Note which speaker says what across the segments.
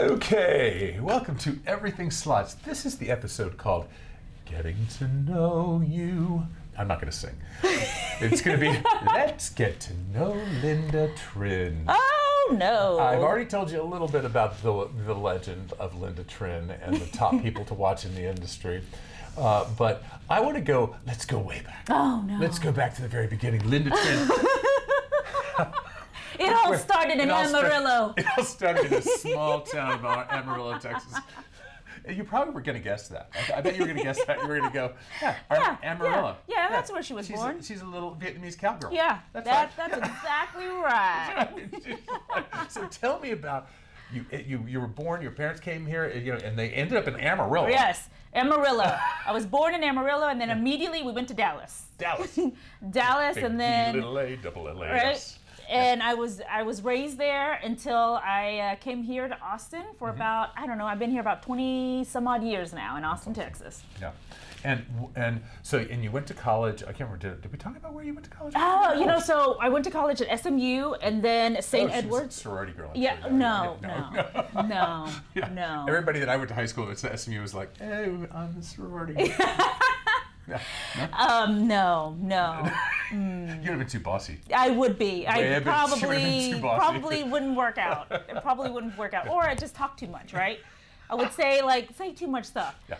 Speaker 1: Okay, welcome to Everything Slots. This is the episode called Getting to Know You. I'm not going to sing. It's going to be Let's Get to Know Linda Trinh.
Speaker 2: Oh, no.
Speaker 1: I've already told you a little bit about the legend of Linda Trinh and the top people to watch in the industry. But I want to let's go way back.
Speaker 2: Oh, no.
Speaker 1: Let's go back to the very beginning. Linda Trinh.
Speaker 2: It all started in Amarillo.
Speaker 1: It all started in a small town of Amarillo, Texas. You probably were going to guess that. I bet you were going to guess that. You were going to go, Amarillo.
Speaker 2: Yeah, that's where she was born.
Speaker 1: She's a little Vietnamese cowgirl.
Speaker 2: Yeah, that's
Speaker 1: right.
Speaker 2: exactly right.
Speaker 1: So tell me about you were born. Your parents came here, and they ended up in Amarillo.
Speaker 2: Yes, Amarillo. I was born in Amarillo, and then immediately we went to Dallas. Dallas, and then
Speaker 1: little A, double L A.
Speaker 2: Right. And I was raised there until I came here to Austin for about, I don't know, I've been here about 20 some odd years now in Austin, Texas.
Speaker 1: Yeah. And so you went to college. I can't remember, did we talk about where you went to college?
Speaker 2: Oh, so I went to college at SMU and then St. Edward's.
Speaker 1: She was a sorority girl.
Speaker 2: Yeah, no.
Speaker 1: Everybody that I went to high school that went to SMU was like, hey, I'm a sorority girl.
Speaker 2: No.
Speaker 1: You'd have been too bossy.
Speaker 2: I would be. I probably
Speaker 1: too
Speaker 2: wouldn't work out. It probably wouldn't work out. Or I just talk too much, right? I would say too much stuff.
Speaker 1: Yeah.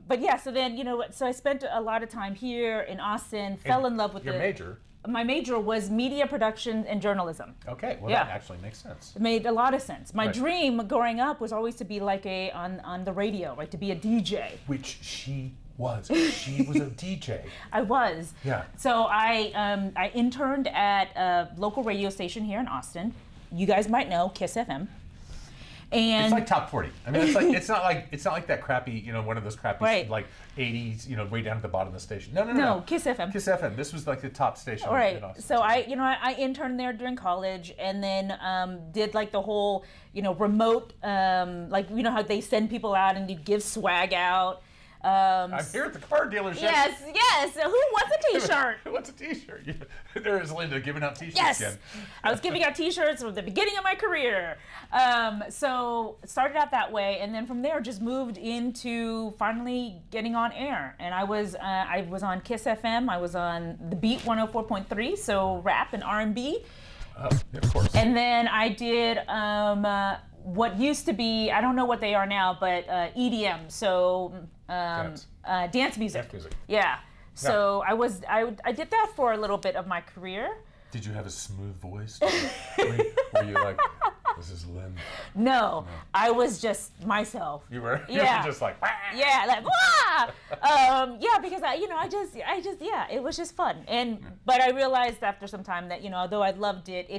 Speaker 2: But yeah, so then, so I spent a lot of time here in Austin, fell in love with
Speaker 1: your major.
Speaker 2: My major was media production and journalism.
Speaker 1: Okay, well that actually makes sense.
Speaker 2: It made a lot of sense. My dream growing up was always to be on the radio, right? To be a DJ.
Speaker 1: Which she was. She was a DJ.
Speaker 2: I was.
Speaker 1: Yeah.
Speaker 2: So I interned at a local radio station here in Austin. You guys might know KISS FM. And
Speaker 1: it's like top 40. I mean, it's not like that crappy, one of those crappy like 80s, way down at the bottom of the station. No.
Speaker 2: KISS FM.
Speaker 1: KISS FM. This was like the top station.
Speaker 2: Right.
Speaker 1: In Austin.
Speaker 2: So I interned there during college, and then did like the whole remote how they send people out and you give swag out.
Speaker 1: I'm here at the car dealership.
Speaker 2: Yes. Who wants a T-shirt?
Speaker 1: Who wants a T-shirt? Yeah. There is Linda giving out T-shirts again.
Speaker 2: I was giving out T-shirts from the beginning of my career. So started out that way, and then from there just moved into finally getting on air. And I was on KISS FM. I was on the Beat 104.3, so rap and R&B.
Speaker 1: Oh, yeah, of course.
Speaker 2: And then I did what used to be, I don't know what they are now, but EDM, so dance music.
Speaker 1: Dance music.
Speaker 2: Yeah. So I did that for a little bit of my career.
Speaker 1: Did you have a smooth voice? Were you like, this is Linda?
Speaker 2: No, I was just myself.
Speaker 1: You were?
Speaker 2: Yeah.
Speaker 1: You were just like, wah!
Speaker 2: Yeah, like, wah! Because it was just fun. But I realized after some time that, although I loved it,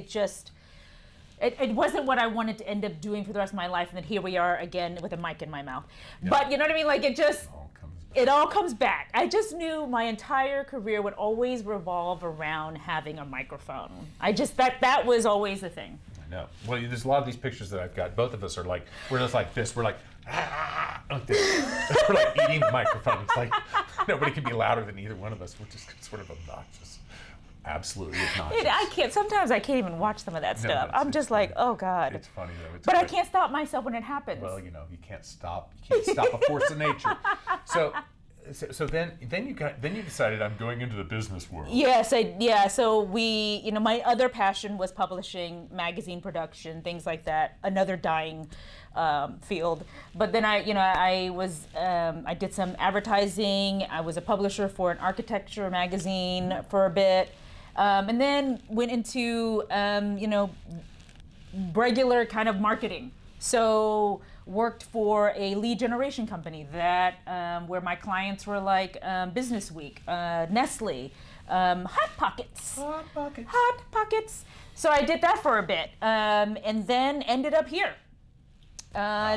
Speaker 2: it wasn't what I wanted to end up doing for the rest of my life, and then here we are again with a mic in my mouth. Yeah. But you know what I mean? Like it all comes back. I just knew my entire career would always revolve around having a microphone. That was always the thing.
Speaker 1: I know. Well, there's a lot of these pictures that I've got. Both of us are like, we're just like this. We're like, like this. We're like eating the microphone. It's like nobody can be louder than either one of us. We're just sort of obnoxious. Absolutely obnoxious.
Speaker 2: Sometimes I can't even watch some of that stuff. I'm just like, oh God.
Speaker 1: It's funny though.
Speaker 2: But I can't stop myself when it happens.
Speaker 1: Well, you can't stop a force of nature. So then you decided I'm going into the business world.
Speaker 2: Yes, So my other passion was publishing, magazine production, things like that. Another dying field. But then I did some advertising. I was a publisher for an architecture magazine for a bit. And then went into, regular kind of marketing. So worked for a lead generation company that where my clients were like Business Week, Nestle, Hot Pockets. Hot Pockets. So I did that for a bit, and then ended up here.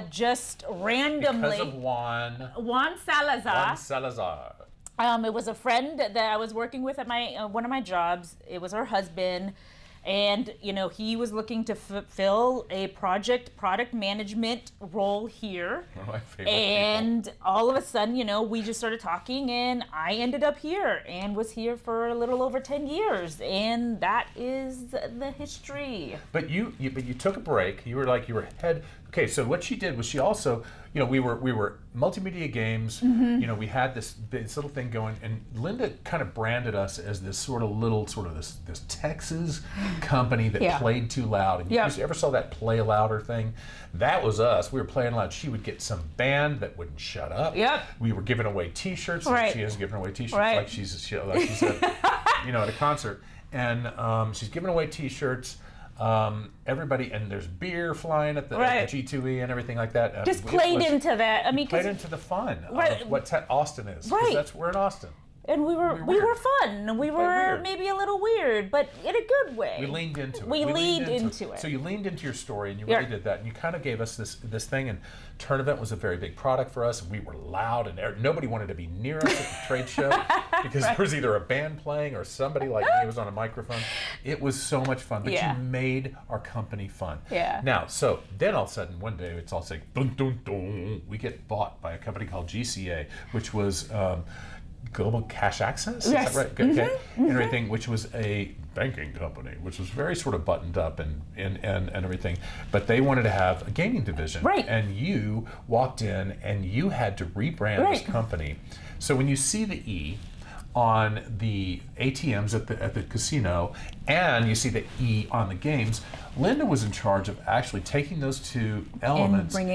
Speaker 2: Just randomly.
Speaker 1: Because of
Speaker 2: Juan Salazar. It was a friend that I was working with at one of my jobs. It was her husband. And, you know, he was looking to fill a product management role here.
Speaker 1: One of my favorite
Speaker 2: And
Speaker 1: people.
Speaker 2: all of a sudden, you know, we just started talking, and I ended up here and was here for a little over 10 years. And that is the history.
Speaker 1: But you took a break. You were head. Okay, so what she did was she also, you know, we were multimedia games. You know, we had this little thing going, and Linda kind of branded us as this this Texas company that played too loud. And you ever saw that play louder thing? That was us. We were playing loud. She would get some band that wouldn't shut up.
Speaker 2: Yep.
Speaker 1: We were giving away T-shirts.
Speaker 2: Right.
Speaker 1: She is giving away T-shirts
Speaker 2: Right.
Speaker 1: like she's at, you know, at a concert, and she's giving away T-shirts. Everybody, and there's beer flying at the G2E and everything like that.
Speaker 2: Just played into that. I mean,
Speaker 1: played into the fun
Speaker 2: Right.
Speaker 1: of what Austin is. 'Cause
Speaker 2: Right.
Speaker 1: we're in Austin.
Speaker 2: And we were fun. We were
Speaker 1: weird.
Speaker 2: maybe a little weird, but in a good way.
Speaker 1: We leaned into it.
Speaker 2: We leaned into it.
Speaker 1: So you leaned into your story, and you really did that. And you kind of gave us this thing. And Tournament was a very big product for us. We were loud, and nobody wanted to be near us at the trade show because there was either a band playing or somebody like me was on a microphone. It was so much fun, but you made our company fun.
Speaker 2: Yeah.
Speaker 1: Now, so then all of a sudden, one day, it's all saying, dun, dun, dun, we get bought by a company called GCA, which was Global Cash Access, is that right? Okay. And everything, which was a banking company, which was very sort of buttoned up and everything, but they wanted to have a gaming division.
Speaker 2: Right.
Speaker 1: And you walked in and you had to rebrand this company. So when you see the E on the ATMs at the casino, and you see the E on the games, Linda was in charge of actually taking those two elements
Speaker 2: and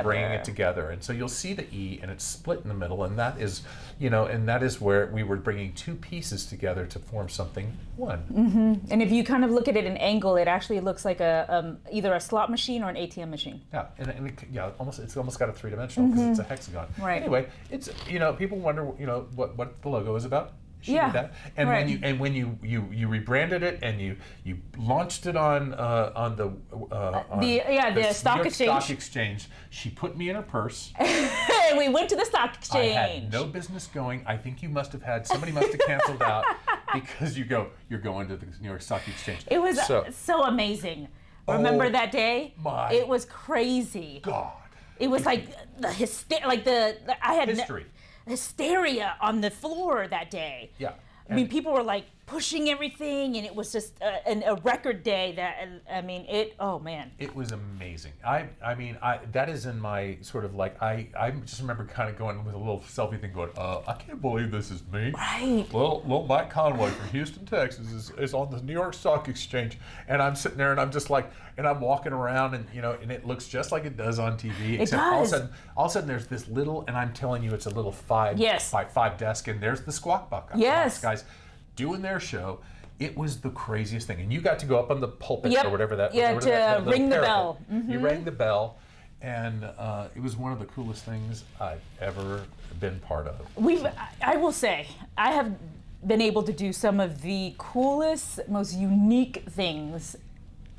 Speaker 2: bringing it together.
Speaker 1: And so you'll see the E, and it's split in the middle, and that is, you know, and that is where we were bringing two pieces together to form something one.
Speaker 2: And if you kind of look at it at an angle, it actually looks like a either a slot machine or an ATM machine.
Speaker 1: Yeah, and it's almost got a three-dimensional because it's a hexagon.
Speaker 2: Right.
Speaker 1: Anyway, it's, you know, people wonder, you know, what the logo is about. She did that. And when you rebranded it and you launched it on the
Speaker 2: stock exchange.
Speaker 1: Stock exchange, she put me in her purse.
Speaker 2: And we went to the stock exchange.
Speaker 1: I had no business going. I think somebody must have canceled out because you're going to the New York Stock Exchange.
Speaker 2: It was so amazing. Remember that day? It was crazy.
Speaker 1: God.
Speaker 2: It was like I had
Speaker 1: history.
Speaker 2: Hysteria on the floor that day.
Speaker 1: Yeah.
Speaker 2: I mean, people were like pushing everything, and it was just a record day. Oh man.
Speaker 1: It was amazing. I mean, that is in my sort of like, I just remember kind of going with a little selfie thing going, I can't believe this is me.
Speaker 2: Right.
Speaker 1: Little Mike Conway from Houston, Texas is on the New York Stock Exchange. And I'm sitting there and I'm just like, and I'm walking around and, you know, and it looks just like it does on TV.
Speaker 2: It does.
Speaker 1: All of a sudden there's this little, and I'm telling you, it's a little 5 by 5 desk, and there's the Squawk Box guys doing their show. It was the craziest thing, and you got to go up on the pulpit or whatever that.
Speaker 2: To ring the bell.
Speaker 1: You rang the bell, and it was one of the coolest things I've ever been part of.
Speaker 2: I will say, I have been able to do some of the coolest, most unique things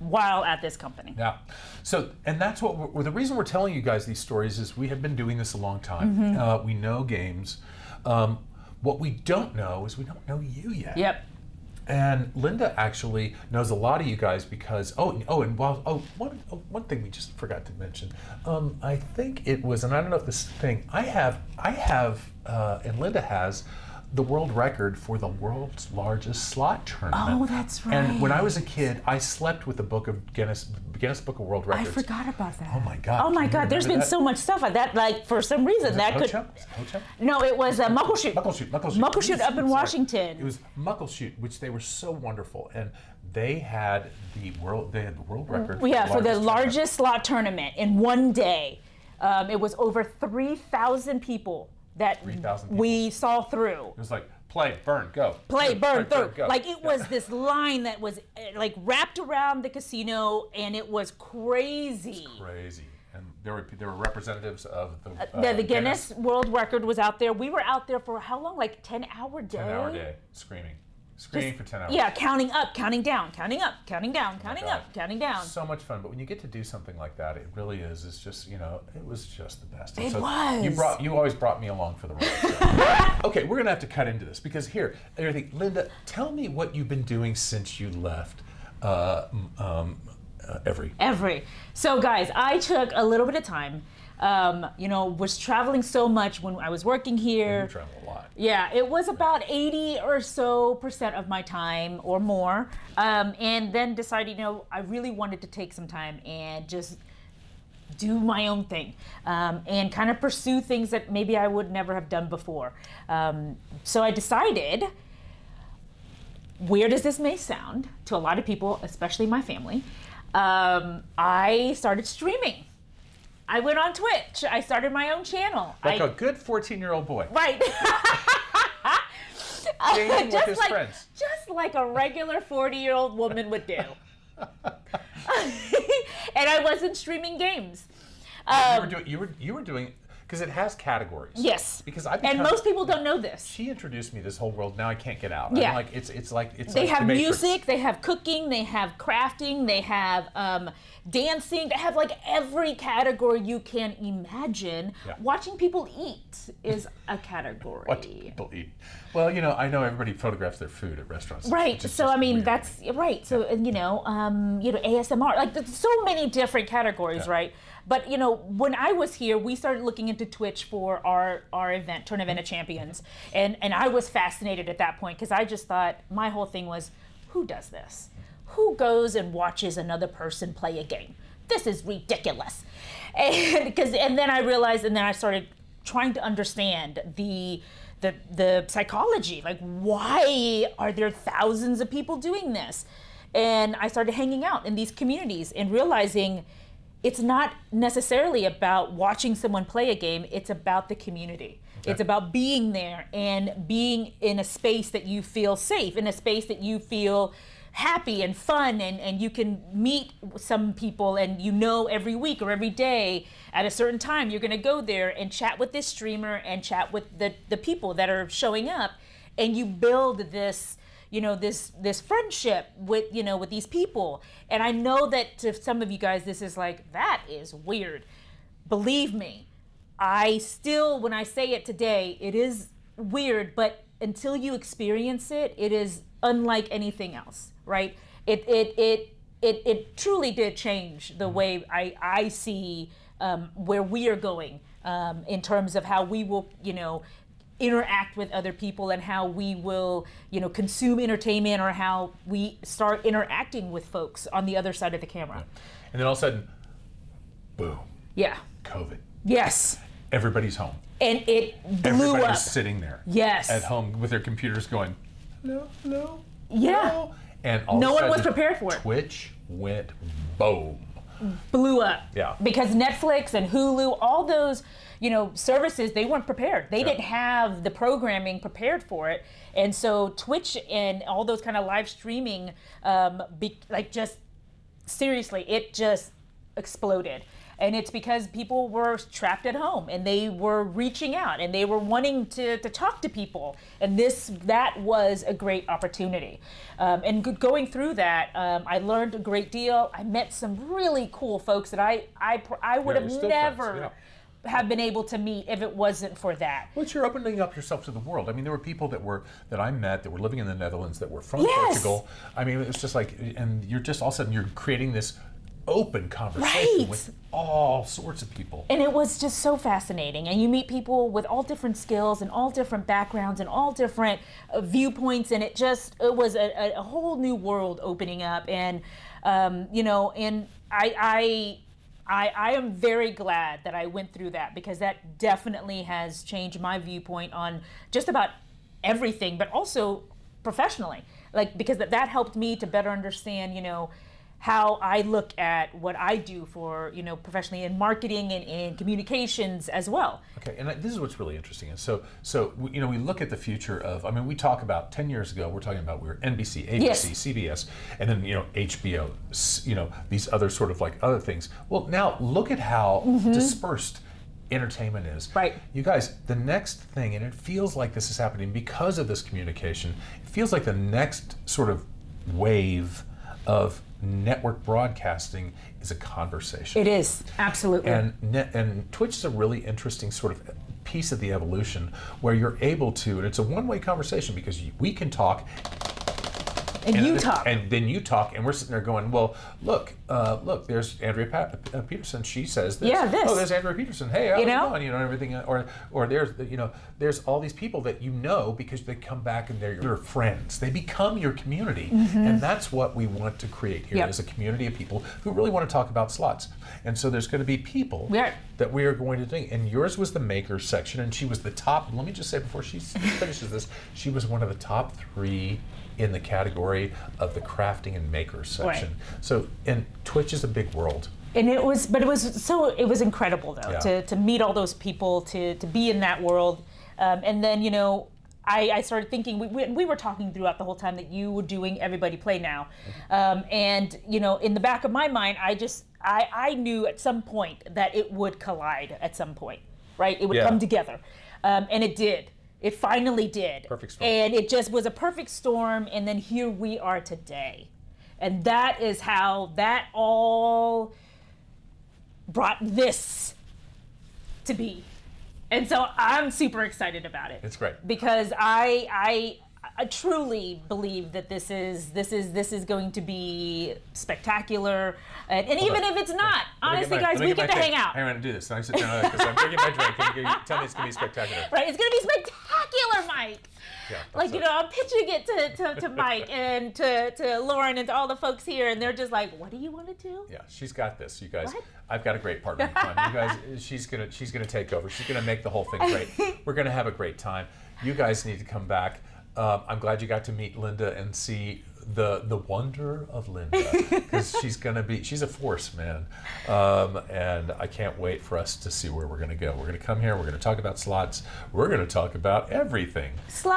Speaker 2: while at this company.
Speaker 1: Yeah. So, and that's the reason we're telling you guys these stories is we have been doing this a long time. We know games. What we don't know is we don't know you yet.
Speaker 2: Yep.
Speaker 1: And Linda actually knows a lot of you guys because one thing we just forgot to mention. I think it was, and I don't know if this thing I have, and Linda has the world record for the world's largest slot tournament.
Speaker 2: Oh, that's right.
Speaker 1: And when I was a kid, I slept with the book of Guinness Book of World Records.
Speaker 2: I forgot about that.
Speaker 1: Oh my God.
Speaker 2: Oh my God. There's been so much stuff like that. Like for some reason that could.
Speaker 1: Ho-Chunk?
Speaker 2: No, it was Muckleshoot.
Speaker 1: Muckleshoot
Speaker 2: up in Washington.
Speaker 1: It was Muckleshoot, which they were so wonderful, and they had the world record.
Speaker 2: For the largest slot tournament in one day. It was over 3,000 people that
Speaker 1: 3,000 people.
Speaker 2: we saw through.
Speaker 1: It was like play, burn, go.
Speaker 2: Play, burn, through.
Speaker 1: Go.
Speaker 2: Like it was this line that was like wrapped around the casino, and it was crazy.
Speaker 1: It's crazy. And there were representatives of
Speaker 2: the Guinness World Record was out there. We were out there for how long? Like 10-hour day?
Speaker 1: 10-hour day, screaming for 10 hours.
Speaker 2: Yeah, counting up, counting down, counting up, counting down, counting up, counting down.
Speaker 1: So much fun. But when you get to do something like that, it really is. It's just, you know, it was just the best.
Speaker 2: It was.
Speaker 1: You always brought me along for the ride. So. Okay, we're going to have to cut into this because here, Linda, tell me what you've been doing since you left Every.
Speaker 2: So guys, I took a little bit of time. Was traveling so much when I was working here.
Speaker 1: You travel a lot.
Speaker 2: Yeah, it was about 80 or so % of my time or more. And then decided, I really wanted to take some time and just do my own thing and kind of pursue things that maybe I would never have done before. So I decided, weird as this may sound to a lot of people, especially my family, I started streaming. I went on Twitch. I started my own channel.
Speaker 1: Like a good 14-year-old boy.
Speaker 2: Right.
Speaker 1: Gaming with his friends.
Speaker 2: Just like a regular 40-year-old woman would do. And I wasn't streaming games.
Speaker 1: You were doing, because it has categories.
Speaker 2: Yes.
Speaker 1: Because
Speaker 2: and most people don't know this.
Speaker 1: She introduced me to this whole world. Now I can't get out.
Speaker 2: Yeah.
Speaker 1: I'm like it's like
Speaker 2: they have
Speaker 1: the Matrix.
Speaker 2: music, they have cooking, they have crafting, they have dancing, they have like every category you can imagine.
Speaker 1: Yeah.
Speaker 2: Watching people eat is a category.
Speaker 1: Watching people eat. Well, I know everybody photographs their food at restaurants.
Speaker 2: Right. So I mean,
Speaker 1: weird.
Speaker 2: that's right. So ASMR. Like there's so many different categories, right? But when I was here, we started looking into Twitch for our event, Tournament of Champions, and I was fascinated at that point because I just thought my whole thing was, who does this? Who goes and watches another person play a game? This is ridiculous. And then I realized, and then I started trying to understand the psychology, like why are there thousands of people doing this? And I started hanging out in these communities and realizing it's not necessarily about watching someone play a game, it's about the community. Okay. It's about being there and being in a space that you feel safe, in a space that you feel happy and fun, and you can meet some people and every week or every day at a certain time you're gonna go there and chat with this streamer and chat with the people that are showing up, and you build this this friendship with with these people. And I know that to some of you guys this is like, that is weird. Believe me, I still, when I say it today, it is weird, but until you experience it, it is unlike anything else, right? It truly did change the way I see where we are going in terms of how we will, interact with other people and how we will, consume entertainment, or how we start interacting with folks on the other side of the camera.
Speaker 1: Yeah. And then all of a sudden, boom.
Speaker 2: Yeah.
Speaker 1: COVID.
Speaker 2: Yes.
Speaker 1: Everybody's home.
Speaker 2: And it blew
Speaker 1: Everybody's
Speaker 2: up.
Speaker 1: sitting there.
Speaker 2: Yes.
Speaker 1: At home with their computers going, hello.
Speaker 2: Yeah.
Speaker 1: Hello. And all
Speaker 2: no
Speaker 1: of a
Speaker 2: one was
Speaker 1: sudden,
Speaker 2: prepared for it.
Speaker 1: Twitch went boom.
Speaker 2: Blew up.
Speaker 1: Yeah.
Speaker 2: Because Netflix and Hulu, all those, services, they weren't prepared. They didn't have the programming prepared for it. And so Twitch and all those kind of live streaming, just seriously, it just exploded. And it's because people were trapped at home and they were reaching out and they were wanting to talk to people. And that was a great opportunity. And going through that, I learned a great deal. I met some really cool folks that I would have never have been able to meet if it wasn't for that.
Speaker 1: Well, you're opening up yourself to the world. I mean, there were people that I met that were living in the Netherlands that were from Portugal. I mean, it was just like, and you're just all of a sudden you're creating this open conversation with all sorts of people.
Speaker 2: And it was just so fascinating. And you meet people with all different skills and all different backgrounds and all different viewpoints. And it was a whole new world opening up. And, and I am very glad that I went through that, because that definitely has changed my viewpoint on just about everything, but also professionally. Because that helped me to better understand, how I look at what I do for, professionally in marketing and in communications as well.
Speaker 1: Okay, and this is what's really interesting. And so we look at the future of, we talk about 10 years ago, we were NBC, ABC, CBS, and then, HBO, these other sort of like other things. Well, now look at how dispersed entertainment is.
Speaker 2: Right.
Speaker 1: You guys, the next thing, and it feels like this is happening because of this communication, it feels like the next sort of wave of network broadcasting is a conversation.
Speaker 2: It is, absolutely.
Speaker 1: And Twitch is a really interesting sort of piece of the evolution where you're able to, and it's a one-way conversation because we can talk
Speaker 2: And you talk.
Speaker 1: And then you talk, and we're sitting there going, well, look, there's Andrea Peterson. She says this.
Speaker 2: Yeah, this.
Speaker 1: Oh, there's Andrea Peterson. Hey, how's
Speaker 2: You
Speaker 1: it
Speaker 2: know?
Speaker 1: going? You know, everything. Or there's all these people that you know because they come back and they're your friends. They become your community. And that's what we want to create here is a community of people who really want to talk about slots. And so there's going to be people that we are going to do. And yours was the makers section, and she was the top. Let me just say before she finishes this, she was one of the top 3 in the category of the crafting and makers section. So, and Twitch is a big world.
Speaker 2: And it was incredible though to meet all those people, to be in that world, and then I started thinking we were talking throughout the whole time that you were doing Everybody Play Now, and in the back of my mind I knew at some point that it would collide at some point, right? It would come together, and it did. It finally did.
Speaker 1: Perfect storm.
Speaker 2: And it just was a perfect storm, and then here we are today. And that is how that all brought this to be. And so I'm super excited about it.
Speaker 1: It's great.
Speaker 2: Because I truly believe that this is going to be spectacular. And even if it's not, honestly, guys, we get to hang out.
Speaker 1: I'm going to do this. I'm sitting down because I'm drinking my drink. Can you tell me it's going to be spectacular?
Speaker 2: Right, it's going to be spectacular, Mike.
Speaker 1: Yeah,
Speaker 2: I'm pitching it to Mike and to Lauren and to all the folks here, and they're just like, "What do you want to do?"
Speaker 1: Yeah, she's got this, you guys.
Speaker 2: What?
Speaker 1: I've got a great partner in crime. You guys, she's gonna take over. She's gonna make the whole thing great. We're gonna have a great time. You guys need to come back. I'm glad you got to meet Linda and see the wonder of Linda, because she's a force, man. And I can't wait for us to see where we're gonna go. We're gonna come here. We're gonna talk about slots. We're gonna talk about everything.
Speaker 2: Slots.